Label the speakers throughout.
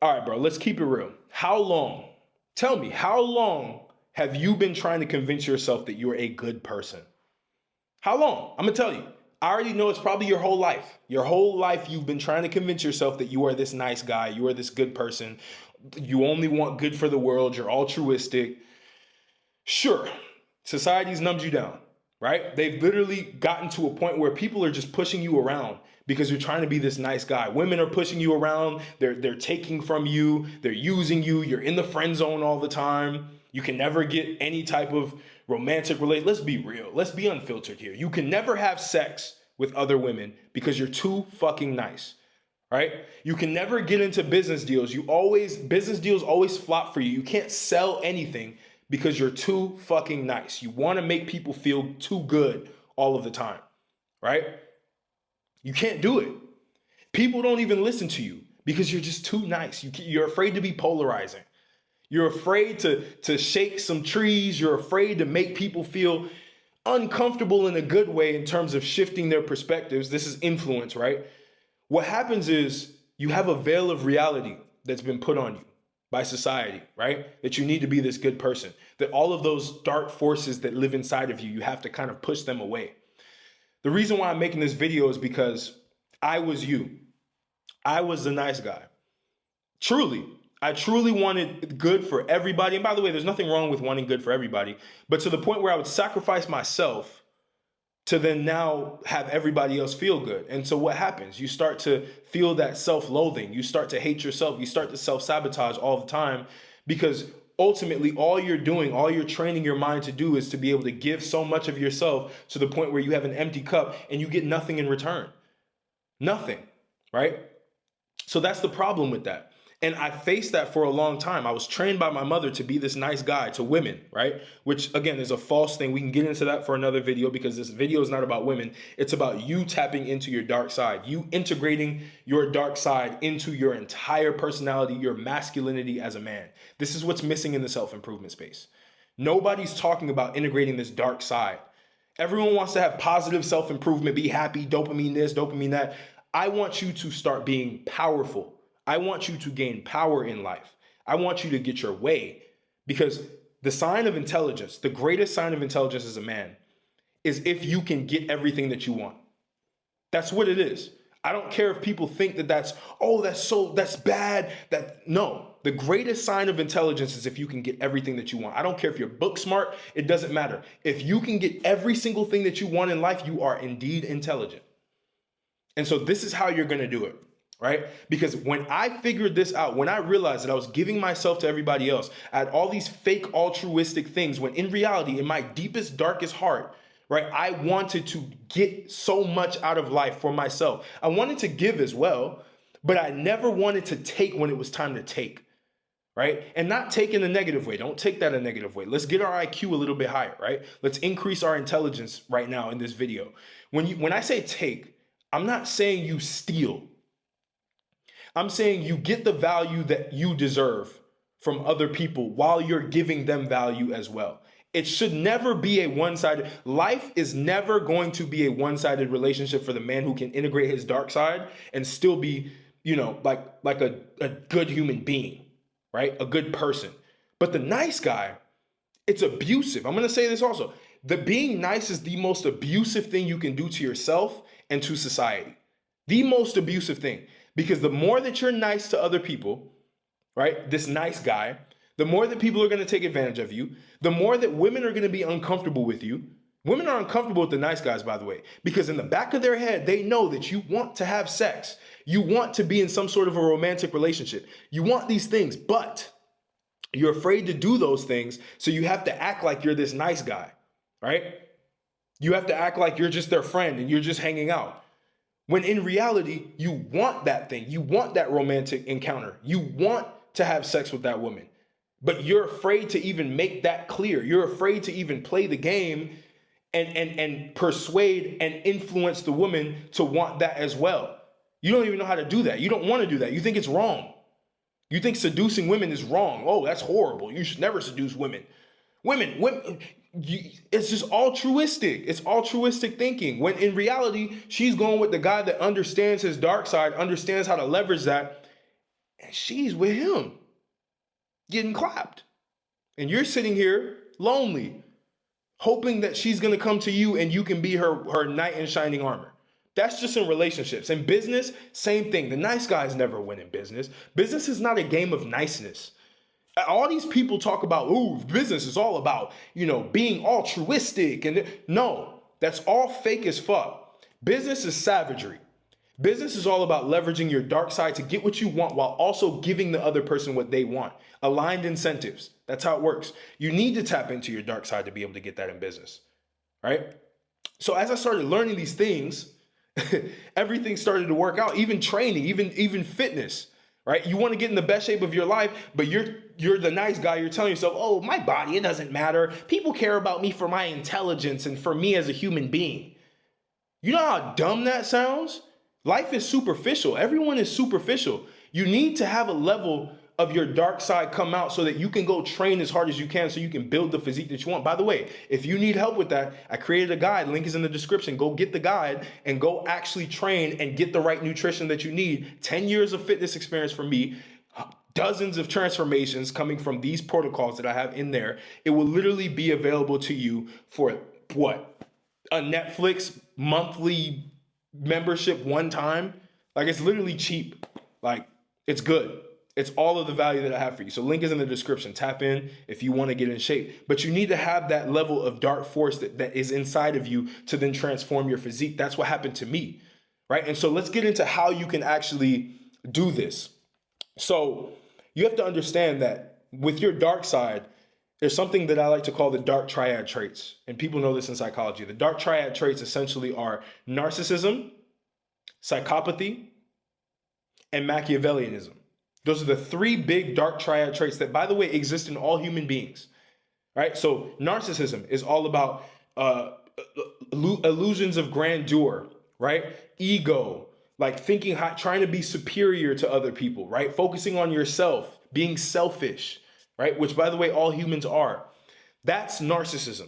Speaker 1: All right, bro, let's keep it real. How long? Tell me, how long have you been trying to convince yourself that you're a good person? How long? I'm gonna tell you. I already know it's probably your whole life. Your whole life, you've been trying to convince yourself that you are this nice guy, you are this good person, you only want good for the world, you're altruistic. Sure, society's numbed you down, right? They've literally gotten to a point where people are just pushing you around because you're trying to be this nice guy. Women are pushing you around, they're taking from you, they're using you, you're in the friend zone all the time. You can never get any type of romantic relation. Let's be real. Let's be unfiltered here. You can never have sex with other women because you're too fucking nice. Right? You can never get into business deals. Business deals always flop for you. You can't sell anything because you're too fucking nice. You want to make people feel too good all of the time, right? You can't do it. People don't even listen to you because you're just too nice. You're afraid to be polarizing. You're afraid to shake some trees. You're afraid to make people feel uncomfortable in a good way in terms of shifting their perspectives. This is influence, right? What happens is you have a veil of reality that's been put on you by society, right? That you need to be this good person, that all of those dark forces that live inside of you, you have to kind of push them away. The reason why I'm making this video is because I was you. I was the nice guy. Truly, I truly wanted good for everybody. And by the way, there's nothing wrong with wanting good for everybody, but to the point where I would sacrifice myself to then now have everybody else feel good. And so what happens? You start to feel that self-loathing. You start to hate yourself. You start to self-sabotage all the time because ultimately all you're doing, all you're training your mind to do is to be able to give so much of yourself to the point where you have an empty cup and you get nothing in return. Nothing, right? So that's the problem with that. And I faced that for a long time. I was trained by my mother to be this nice guy to women, right? Which again is a false thing. We can get into that for another video because this video is not about women. It's about you tapping into your dark side, you integrating your dark side into your entire personality, your masculinity as a man. This is what's missing in the self-improvement space. Nobody's talking about integrating this dark side. Everyone wants to have positive self-improvement, be happy, dopamine this, dopamine that. I want you to start being powerful. I want you to gain power in life. I want you to get your way because the sign of intelligence, the greatest sign of intelligence as a man is if you can get everything that you want. That's what it is. I don't care if people think that that's bad. No, the greatest sign of intelligence is if you can get everything that you want. I don't care if you're book smart. It doesn't matter. If you can get every single thing that you want in life, you are indeed intelligent. And so this is how you're going to do it. Right? Because when I figured this out, when I realized that I was giving myself to everybody else, I had all these fake altruistic things, when in reality, in my deepest, darkest heart, right, I wanted to get so much out of life for myself. I wanted to give as well, but I never wanted to take when it was time to take. Right? And not take in a negative way. Don't take that in a negative way. Let's get our IQ a little bit higher, right? Let's increase our intelligence right now in this video. When I say take, I'm not saying you steal. I'm saying you get the value that you deserve from other people while you're giving them value as well. It should never be a one-sided. Life is never going to be a one-sided relationship for the man who can integrate his dark side and still be, like a good human being, right? A good person. But the nice guy, it's abusive. I'm going to say this also. The being nice is the most abusive thing you can do to yourself and to society. The most abusive thing. Because the more that you're nice to other people, right, this nice guy, the more that people are going to take advantage of you, the more that women are going to be uncomfortable with you. Women are uncomfortable with the nice guys, by the way, because in the back of their head, they know that you want to have sex. You want to be in some sort of a romantic relationship. You want these things, but you're afraid to do those things. So you have to act like you're this nice guy, right? You have to act like you're just their friend and you're just hanging out. When in reality, you want that thing. You want that romantic encounter. You want to have sex with that woman. But you're afraid to even make that clear. You're afraid to even play the game and persuade and influence the woman to want that as well. You don't even know how to do that. You don't want to do that. You think it's wrong. You think seducing women is wrong. Oh, that's horrible. You should never seduce women. Women, it's just altruistic. It's altruistic thinking. When in reality, she's going with the guy that understands his dark side, understands how to leverage that, and she's with him getting clapped. And you're sitting here lonely, hoping that she's going to come to you and you can be her knight in shining armor. That's just in relationships. In business, same thing. The nice guys never win in business. Business is not a game of niceness. All these people talk about, ooh, business is all about, being altruistic. And no, that's all fake as fuck. Business is savagery. Business is all about leveraging your dark side to get what you want while also giving the other person what they want. Aligned incentives. That's how it works. You need to tap into your dark side to be able to get that in business, right? So as I started learning these things, everything started to work out, even training, even fitness, right? You want to get in the best shape of your life, but you're the nice guy. You're telling yourself, oh, my body, it doesn't matter. People care about me for my intelligence and for me as a human being. You know how dumb that sounds? Life is superficial. Everyone is superficial. You need to have a level of your dark side come out so that you can go train as hard as you can so you can build the physique that you want. By the way, if you need help with that, I created a guide. Link is in the description. Go get the guide and go actually train and get the right nutrition that you need. 10 years of fitness experience for me, dozens of transformations coming from these protocols that I have in there. It will literally be available to you for what? A Netflix monthly membership one time. Like, it's literally cheap. Like, it's good. It's all of the value that I have for you. So link is in the description. Tap in if you want to get in shape. But you need to have that level of dark force that is inside of you to then transform your physique. That's what happened to me, right? And so let's get into how you can actually do this. So you have to understand that with your dark side, there's something that I like to call the dark triad traits. And people know this in psychology. The dark triad traits essentially are narcissism, psychopathy, and Machiavellianism. Those are the three big dark triad traits that, by the way, exist in all human beings, right? So narcissism is all about illusions of grandeur, right? Ego, like thinking, trying to be superior to other people, right? Focusing on yourself, being selfish, right? Which, by the way, all humans are. That's narcissism.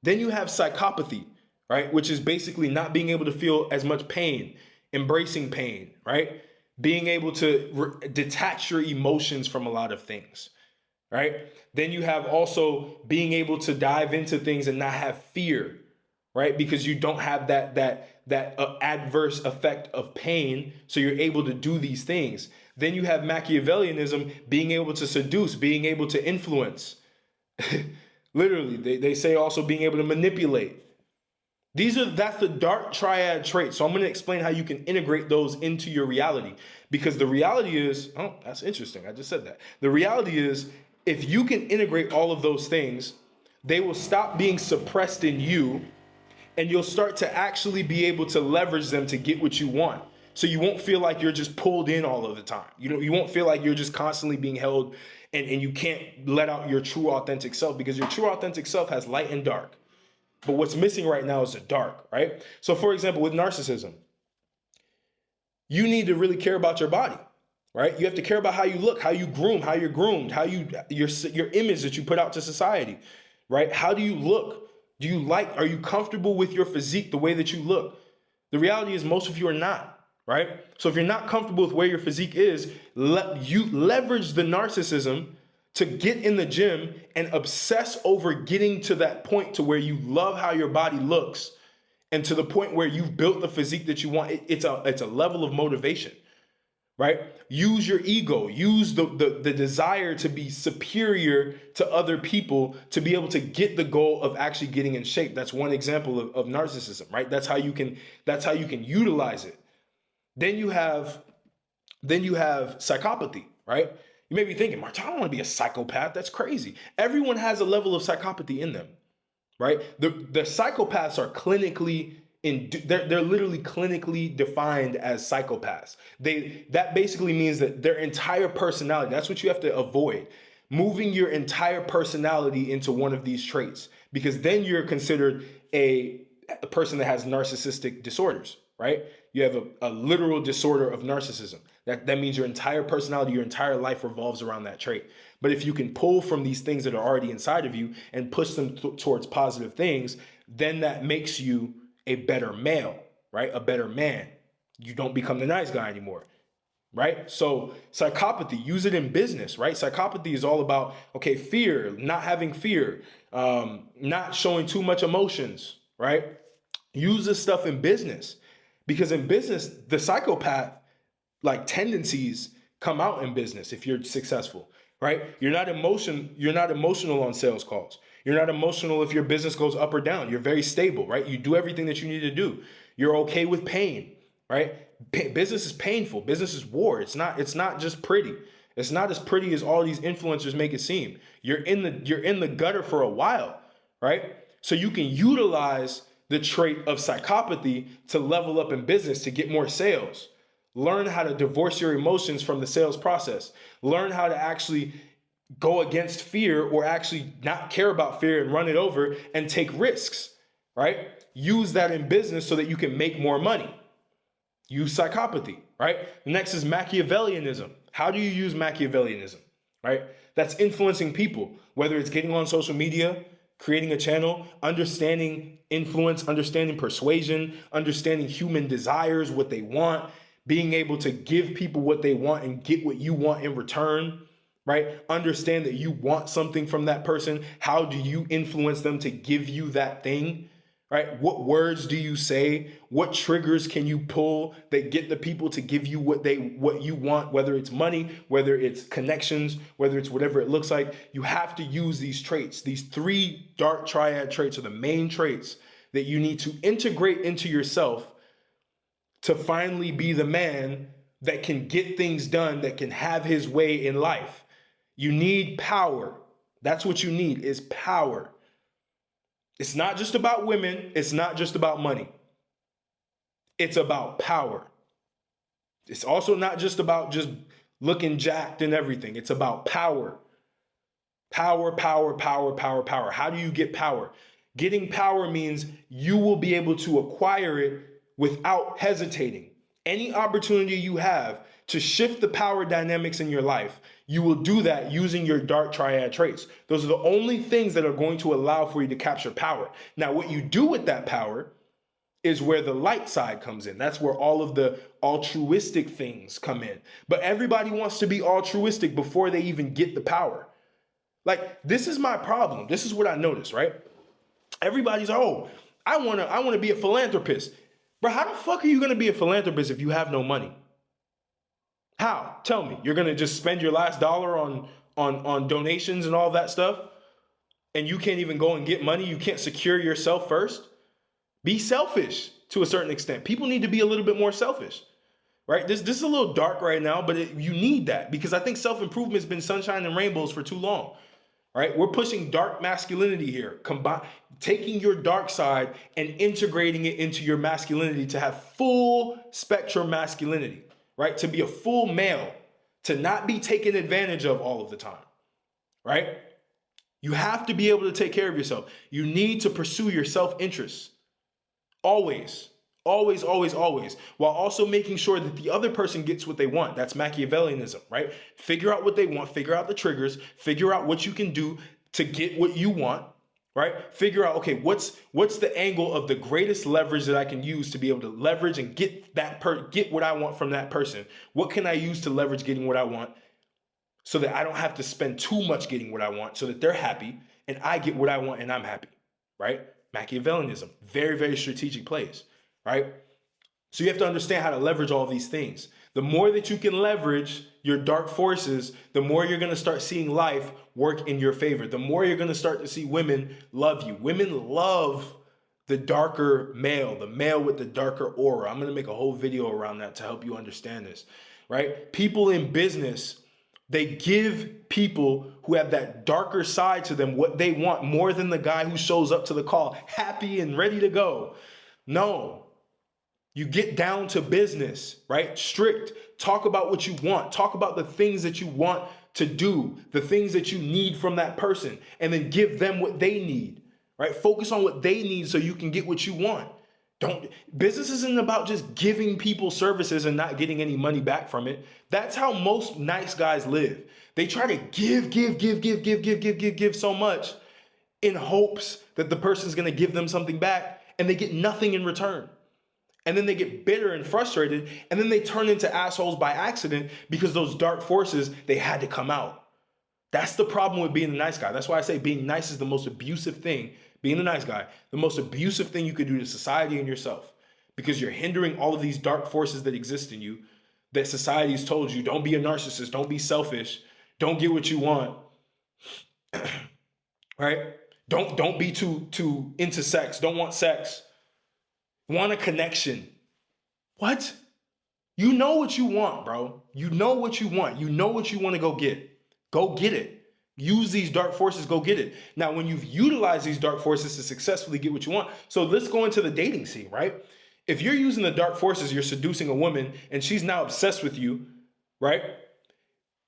Speaker 1: Then you have psychopathy, right? Which is basically not being able to feel as much pain, embracing pain, right? Being able to detach your emotions from a lot of things, right? Then you have also being able to dive into things and not have fear, right? Because you don't have that adverse effect of pain, so you're able to do these things. Then you have Machiavellianism, being able to seduce, being able to influence. Literally, they say also being able to manipulate. That's the dark triad trait. So I'm going to explain how you can integrate those into your reality. Because the reality is, oh, that's interesting. I just said that. The reality is, if you can integrate all of those things, they will stop being suppressed in you, and you'll start to actually be able to leverage them to get what you want. So you won't feel like you're just pulled in all of the time. You won't feel like you're just constantly being held and you can't let out your true authentic self, because your true authentic self has light and dark. But what's missing right now is the dark, right? So for example, with narcissism, you need to really care about your body, right? You have to care about how you look, how you groom, how you're groomed, your image that you put out to society, right? How do you look? Are you comfortable with your physique the way that you look? The reality is most of you are not, right? So if you're not comfortable with where your physique is, you leverage the narcissism to get in the gym and obsess over getting to that point to where you love how your body looks, and to the point where you've built the physique that you want. It's a level of motivation, right? Use your ego, use the desire to be superior to other people to be able to get the goal of actually getting in shape. That's one example of narcissism, right? That's how you can utilize it. Then you have psychopathy, right? You may be thinking, Martin, I don't want to be a psychopath. That's crazy. Everyone has a level of psychopathy in them, right? The psychopaths are they're literally clinically defined as psychopaths. That basically means that their entire personality, that's what you have to avoid, moving your entire personality into one of these traits, because then you're considered a person that has narcissistic disorders, right? You have a literal disorder of narcissism. That means your entire personality, your entire life revolves around that trait. But if you can pull from these things that are already inside of you and push them towards positive things, then that makes you a better male, right? A better man. You don't become the nice guy anymore. right? So psychopathy, use it in business, right? Psychopathy is all about, okay, fear, not having fear, not showing too much emotions, right? Use this stuff in business, because in business, the psychopath like tendencies come out in business if you're successful, right? You're not emotional on sales calls. You're not emotional if your business goes up or down. You're very stable, right? You do everything that you need to do. You're okay with pain, right? Business is painful. Business is war. It's not just pretty. It's not as pretty as all these influencers make it seem. You're in the gutter for a while, right? So you can utilize the trait of psychopathy to level up in business to get more sales. Learn how to divorce your emotions from the sales process. Learn how to actually go against fear, or actually not care about fear and run it over and take risks, right? Use that in business so that you can make more money. Use psychopathy, right? Next is Machiavellianism. How do you use Machiavellianism, right? That's influencing people, whether it's getting on social media, creating a channel, understanding influence, understanding persuasion, understanding human desires, what they want, being able to give people what they want and get what you want in return, right? Understand that you want something from that person. How do you influence them to give you that thing, right? What words do you say? What triggers can you pull that get the people to give you what you want, whether it's money, whether it's connections, whether it's whatever it looks like. You have to use these traits. These 3 dark triad traits are the main traits that you need to integrate into yourself to finally be the man that can get things done, that can have his way in life. You need power. That's what you need, is power. It's not just about women. It's not just about money. It's about power. It's also not just about just looking jacked and everything. It's about power. Power, power, power, power, power. How do you get power? Getting power means you will be able to acquire it without hesitating. Any opportunity you have to shift the power dynamics in your life, you will do that using your dark triad traits. Those are the only things that are going to allow for you to capture power. Now, what you do with that power is where the light side comes in. That's where all of the altruistic things come in. But everybody wants to be altruistic before they even get the power. Like, this is my problem. This is what I notice, right? Everybody's, oh, I want to be a philanthropist. Bro, how the fuck are you going to be a philanthropist if you have no money? How? Tell me. You're going to just spend your last dollar on donations and all that stuff? And you can't even go and get money? You can't secure yourself first? Be selfish to a certain extent. People need to be a little bit more selfish, right? This is a little dark right now, but you need that, because I think self-improvement has been sunshine and rainbows for too long. Right? We're pushing dark masculinity here, taking your dark side and integrating it into your masculinity to have full spectrum masculinity, right? To be a full male, to not be taken advantage of all of the time, right? You have to be able to take care of yourself. You need to pursue your self-interest. Always. Always, always, always, while also making sure that the other person gets what they want. That's Machiavellianism, right? Figure out what they want, figure out the triggers, figure out what you can do to get what you want, right? Figure out, okay, what's the angle of the greatest leverage that I can use to be able to leverage and get get what I want from that person? What can I use to leverage getting what I want so that I don't have to spend too much getting what I want, so that they're happy and I get what I want and I'm happy, right? Machiavellianism, very, very strategic plays. Right? So you have to understand how to leverage all these things. The more that you can leverage your dark forces, the more you're going to start seeing life work in your favor. The more you're going to start to see women love you. Women love the darker male, the male with the darker aura. I'm going to make a whole video around that to help you understand this, right? People in business, they give people who have that darker side to them what they want more than the guy who shows up to the call happy and ready to go. No. You get down to business, right? Strict. Talk about what you want. Talk about the things that you want to do, the things that you need from that person, and then give them what they need, right? Focus on what they need so you can get what you want. Business isn't about just giving people services and not getting any money back from it. That's how most nice guys live. They try to give so much in hopes that the person's going to give them something back, and they get nothing in return. and then they get bitter and frustrated, and then they turn into assholes by accident because those dark forces, they had to come out. That's the problem with being a nice guy. That's why I say being nice is the most abusive thing. Being a nice guy, the most abusive thing you could do to society and yourself, because you're hindering all of these dark forces that exist in you that society's told you. Don't be a narcissist. Don't be selfish. Don't get what you want. Right? Don't be too into sex. Don't want sex. Want a connection. What? You know what you want, bro. You know what you want. You know what you want to go get. Go get it. Use these dark forces, go get it. Now, when you've utilized these dark forces to successfully get what you want, so let's go into the dating scene, right? If you're using the dark forces, you're seducing a woman and she's now obsessed with you, right?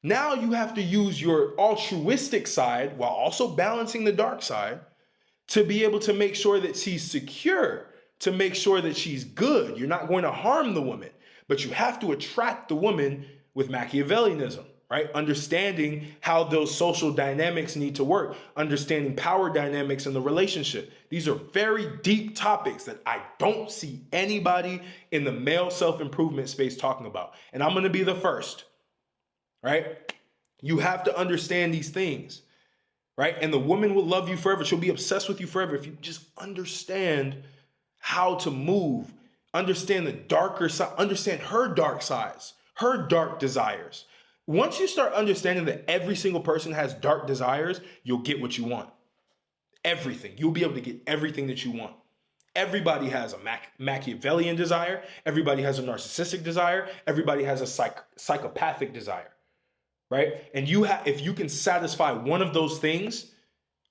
Speaker 1: Now you have to use your altruistic side while also balancing the dark side to be able to make sure that she's secure, to make sure that she's good. You're not going to harm the woman, but you have to attract the woman with Machiavellianism, right? Understanding how those social dynamics need to work, understanding power dynamics in the relationship. These are very deep topics that I don't see anybody in the male self-improvement space talking about. And I'm going to be the first, right? You have to understand these things, right? And the woman will love you forever. She'll be obsessed with you forever if you just understand how to move, understand the darker side, understand her dark sides, her dark desires. Once you start understanding that every single person has dark desires, you'll get what you want. Everything. You'll be able to get everything that you want. Everybody has a Machiavellian desire. Everybody has a narcissistic desire. Everybody has a psychopathic desire, right? And if you can satisfy one of those things,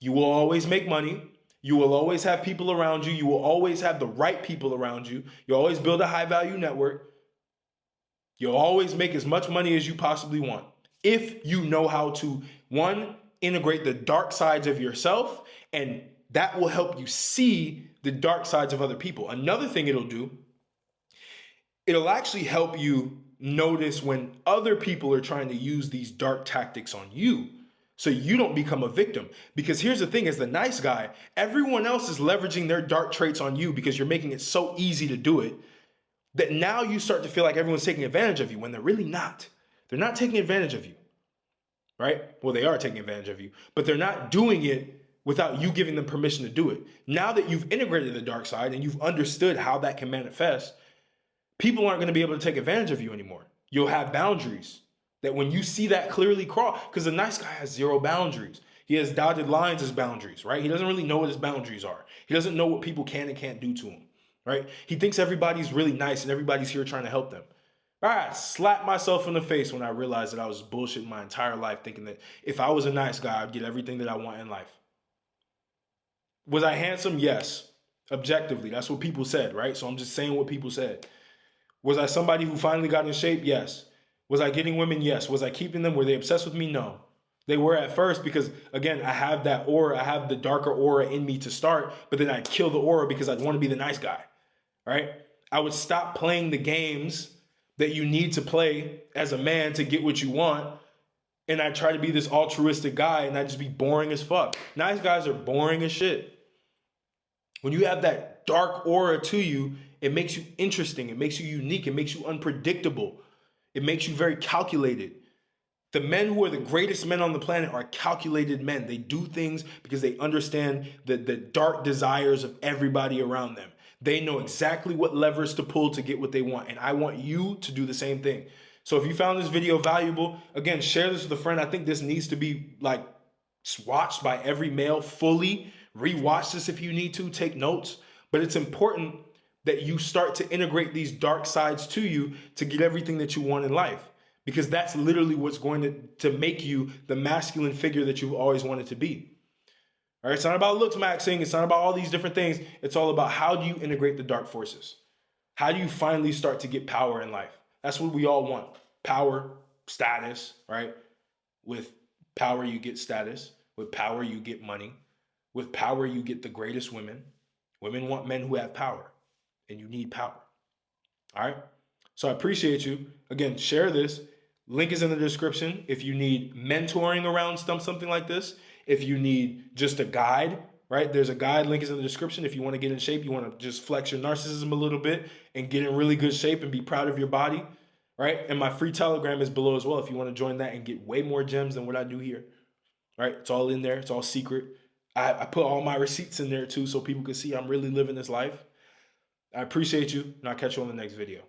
Speaker 1: you will always make money. You will always have people around you. You will always have the right people around you. You'll always build a high value network. You'll always make as much money as you possibly want if you know how to, one, integrate the dark sides of yourself, and that will help you see the dark sides of other people. Another thing it'll do, it'll actually help you notice when other people are trying to use these dark tactics on you so you don't become a victim. Because here's the thing, as the nice guy, everyone else is leveraging their dark traits on you because you're making it so easy to do it, that now you start to feel like everyone's taking advantage of you when they're really not. They're not taking advantage of you, right? Well, they are taking advantage of you, but they're not doing it without you giving them permission to do it. Now that you've integrated the dark side and you've understood how that can manifest, people aren't going to be able to take advantage of you anymore. You'll have boundaries that when you see that clearly cross, because the nice guy has zero boundaries. He has dotted lines as boundaries, right? He doesn't really know what his boundaries are. He doesn't know what people can and can't do to him. Right? He thinks everybody's really nice and everybody's here trying to help them. I slapped myself in the face when I realized that I was bullshitting my entire life, thinking that if I was a nice guy, I'd get everything that I want in life. Was I handsome? Yes. Objectively, that's what people said, right? So I'm just saying what people said. Was I somebody who finally got in shape? Yes. Was I getting women? Yes. Was I keeping them? Were they obsessed with me? No. They were at first because, again, I have that aura. I have the darker aura in me to start, but then I'd kill the aura because I'd want to be the nice guy. Right? I would stop playing the games that you need to play as a man to get what you want. And I try to be this altruistic guy and I'd just be boring as fuck. Nice guys are boring as shit. When you have that dark aura to you, it makes you interesting. It makes you unique. It makes you unpredictable. It makes you very calculated. The men who are the greatest men on the planet are calculated men. They do things because they understand the dark desires of everybody around them. They know exactly what levers to pull to get what they want. And I want you to do the same thing. So if you found this video valuable, again, share this with a friend. I think this needs to be like watched by every male fully. Rewatch this if you need to, take notes. But it's important that you start to integrate these dark sides to you to get everything that you want in life. Because that's literally what's going to make you the masculine figure that you've always wanted to be. All right, it's not about looks maxing. It's not about all these different things. It's all about how do you integrate the dark forces? How do you finally start to get power in life? That's what we all want. Power, status, right? With power, you get status. With power, you get money. With power, you get the greatest women. Women want men who have power, and you need power. All right? So I appreciate you. Again, share this. Link is in the description if you need mentoring around something like this. If you need just a guide, right? There's a guide, link is in the description. If you want to get in shape, you want to just flex your narcissism a little bit and get in really good shape and be proud of your body, right? And my free Telegram is below as well if you want to join that and get way more gems than what I do here, right? It's all in there. It's all secret. I put all my receipts in there too so people can see I'm really living this life. I appreciate you, and I'll catch you on the next video.